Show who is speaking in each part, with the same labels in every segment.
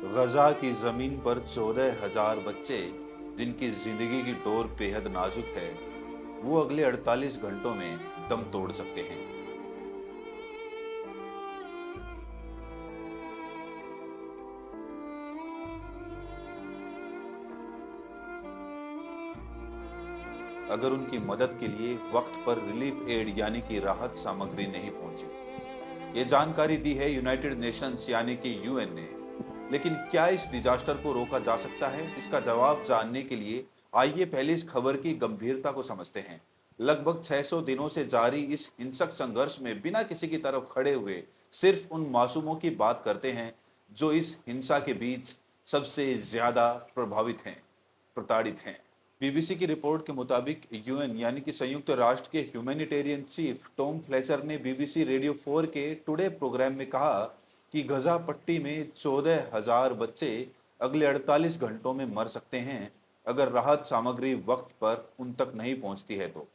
Speaker 1: गजा की जमीन पर 14,000 बच्चे जिनकी जिंदगी की डोर बेहद नाजुक है, वो अगले 48 घंटों में दम तोड़ सकते हैं। अगर उनकी मदद के लिए वक्त पर रिलीफ एड यानी कि राहत सामग्री नहीं पहुंची। ये जानकारी दी है यूनाइटेड नेशंस यानी कि यूएन ने। लेकिन क्या इस डिजास्टर को रोका जा सकता है? इसका जवाब जानने के लिए आइए पहले इस खबर की गंभीरता को समझते हैं। लगभग 600 दिनों से जारी इस हिंसक संघर्ष में बिना किसी की तरफ खड़े हुए सिर्फ उन मासूमों की बात करते हैं जो इस हिंसा के बीच सबसे ज्यादा प्रभावित हैं, प्रताड़ित हैं। बीबीसी की रिपोर्ट के मुताबिक यूएन यानी कि संयुक्त राष्ट्र के ह्यूमैनिटेरियन चीफ टॉम फ्लेचर ने बीबीसी रेडियो 4 के टुडे प्रोग्राम में कहा कि गजा पट्टी में 14,000 बच्चे अगले 48 घंटों में मर सकते हैं अगर राहत सामग्री वक्त पर उन तक नहीं पहुंचती है तो।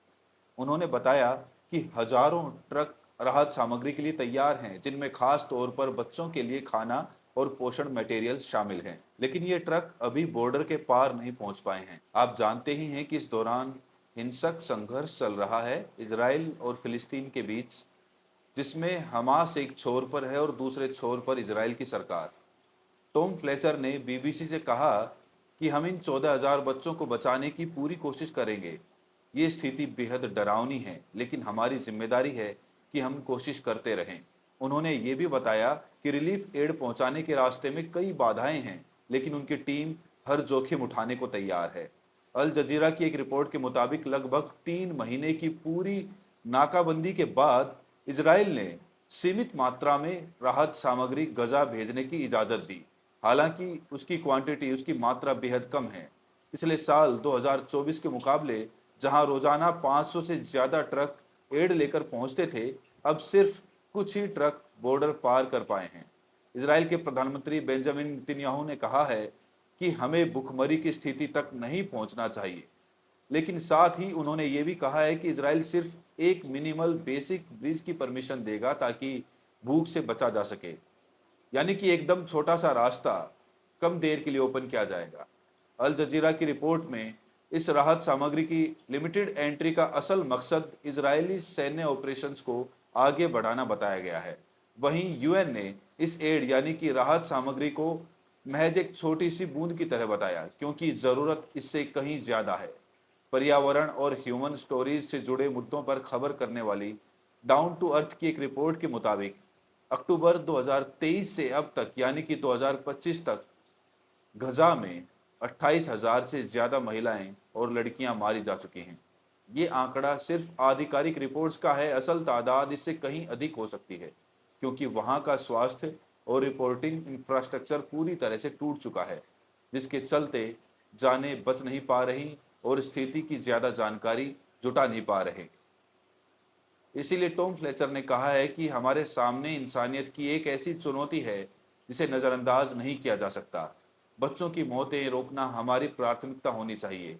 Speaker 1: उन्होंने बताया कि हजारों ट्रक राहत सामग्री के लिए तैयार हैं, जिनमें खास तौर पर बच्चों के लिए खाना और पोषण मटेरियल शामिल हैं। लेकिन ये ट्रक अभी बॉर्डर के पार नहीं पहुंच पाए हैं। आप जानते ही हैं कि इस दौरान हिंसक संघर्ष चल रहा है इजराइल और फिलिस्तीन के बीच, जिसमें हमास एक छोर पर है और दूसरे छोर पर इजराइल की सरकार। टॉम फ्लेचर ने बीबीसी से कहा कि हम इन 14,000 बच्चों को बचाने की पूरी कोशिश करेंगे। ये स्थिति बेहद डरावनी है, लेकिन हमारी जिम्मेदारी है कि हम कोशिश करते रहें। उन्होंने ये भी बताया कि रिलीफ एड पहुंचाने के रास्ते में कई बाधाएं हैं, लेकिन उनकी टीम हर जोखिम उठाने को तैयार है। अल जजीरा की एक रिपोर्ट के मुताबिक लगभग 3 महीने की पूरी नाकाबंदी के बाद इजराइल ने सीमित मात्रा में राहत सामग्री गजा भेजने की इजाजत दी। हालांकि उसकी क्वांटिटी, उसकी मात्रा बेहद कम है। पिछले साल 2024 के मुकाबले जहां रोजाना 500 से ज्यादा ट्रक एड लेकर पहुंचते थे, अब सिर्फ कुछ ही ट्रक बॉर्डर पार कर पाए हैं। इजराइल के प्रधानमंत्री बेंजामिन नेतन्याहू ने कहा है कि हमें भुखमरी की स्थिति तक नहीं पहुंचना चाहिए। लेकिन साथ ही उन्होंने ये भी कहा है कि इजराइल सिर्फ एक मिनिमल बेसिक ब्रिज की परमिशन देगा ताकि भूख से बचा जा सके, यानी कि एकदम छोटा सा रास्ता कम देर के लिए ओपन किया जाएगा। अल जजीरा की रिपोर्ट में इस राहत सामग्री की लिमिटेड एंट्री का असल मकसद इजरायली सैन्य ऑपरेशंस को आगे बढ़ाना बताया गया है। वहीं यूएन ने इस एड यानी कि राहत सामग्री को महज एक छोटी सी बूंद की तरह बताया, क्योंकि जरूरत इससे कहीं ज्यादा है। पर्यावरण और ह्यूमन स्टोरीज से जुड़े मुद्दों पर खबर करने वाली डाउन टू अर्थ की एक रिपोर्ट के मुताबिक अक्टूबर 2023 से अब तक यानी कि 2025 तक गजा में 28,000 से ज्यादा महिलाएं और लड़कियां मारी जा चुकी हैं। ये आंकड़ा सिर्फ आधिकारिक रिपोर्ट्स का है, असल तादाद इससे कहीं अधिक हो सकती है, क्योंकि वहां का स्वास्थ्य और रिपोर्टिंग इंफ्रास्ट्रक्चर पूरी तरह से टूट चुका है, जिसके चलते जानें बच नहीं पा रही और स्थिति की ज्यादा जानकारी जुटा नहीं पा रहे। इसीलिए टॉम फ्लेचर ने कहा है कि हमारे सामने इंसानियत की एक ऐसी चुनौती है जिसे नज़रअंदाज नहीं किया जा सकता। बच्चों की मौतें रोकना हमारी प्राथमिकता होनी चाहिए।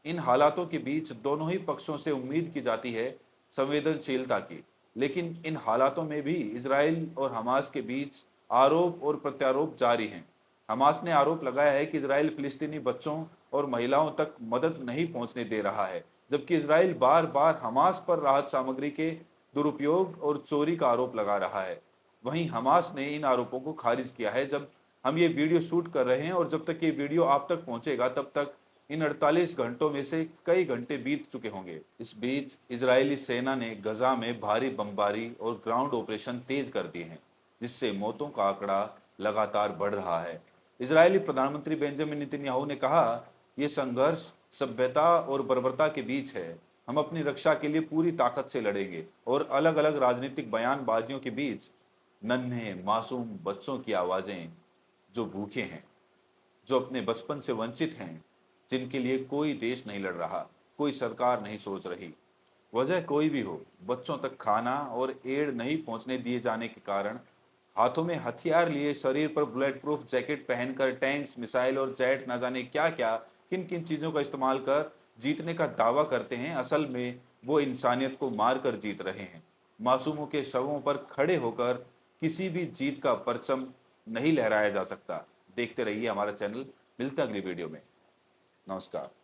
Speaker 1: इन हालातों के बीच दोनों ही पक्षों से उम्मीद की जाती है संवेदनशीलता की, लेकिन इन हालातों में भी इसराइल और हमास के बीच आरोप और प्रत्यारोप जारी हैं। हमास ने आरोप लगाया है कि इसराइल फिलिस्तीनी बच्चों और महिलाओं तक मदद नहीं पहुंचने दे रहा है, जबकि इसराइल बार बार हमास पर राहत सामग्री के दुरुपयोग और चोरी का आरोप लगा रहा है। वहीं हमास ने इन आरोपों को खारिज किया है। जब हम ये वीडियो शूट कर रहे हैं और जब तक ये वीडियो आप तक पहुंचेगा, तब तक इन 48 घंटों में से कई घंटे बीत चुके होंगे। इस बीच इजरायली सेना ने गजा में भारी बमबारी और ग्राउंड ऑपरेशन तेज कर दिए हैं, जिससे मौतों का आंकड़ा लगातार बढ़ रहा है। इजरायली प्रधानमंत्री बेंजामिन नेतन्याहू ने कहा, यह संघर्ष सभ्यता और बर्बरता के बीच है। हम अपनी रक्षा के लिए पूरी ताकत से लड़ेंगे। और अलग अलग राजनीतिक बयानबाजियों के बीच नन्हे मासूम बच्चों की आवाजें, जो भूखे हैं, जो अपने बचपन से वंचित हैं, जिनके लिए कोई देश नहीं लड़ रहा, कोई सरकार नहीं सोच रही। वजह कोई भी हो, बच्चों तक खाना और एड नहीं पहुंचने दिए जाने के कारण हाथों में हथियार लिए, शरीर पर बुलेट प्रूफ जैकेट पहनकर टैंक्स, मिसाइल और जेट न जाने क्या क्या, किन किन चीज़ों का इस्तेमाल कर जीतने का दावा करते हैं, असल में वो इंसानियत को मार कर जीत रहे हैं। मासूमों के शवों पर खड़े होकर किसी भी जीत का परचम नहीं लहराया जा सकता। देखते रहिए हमारा चैनल। मिलते हैं अगली वीडियो में। नमस्कार।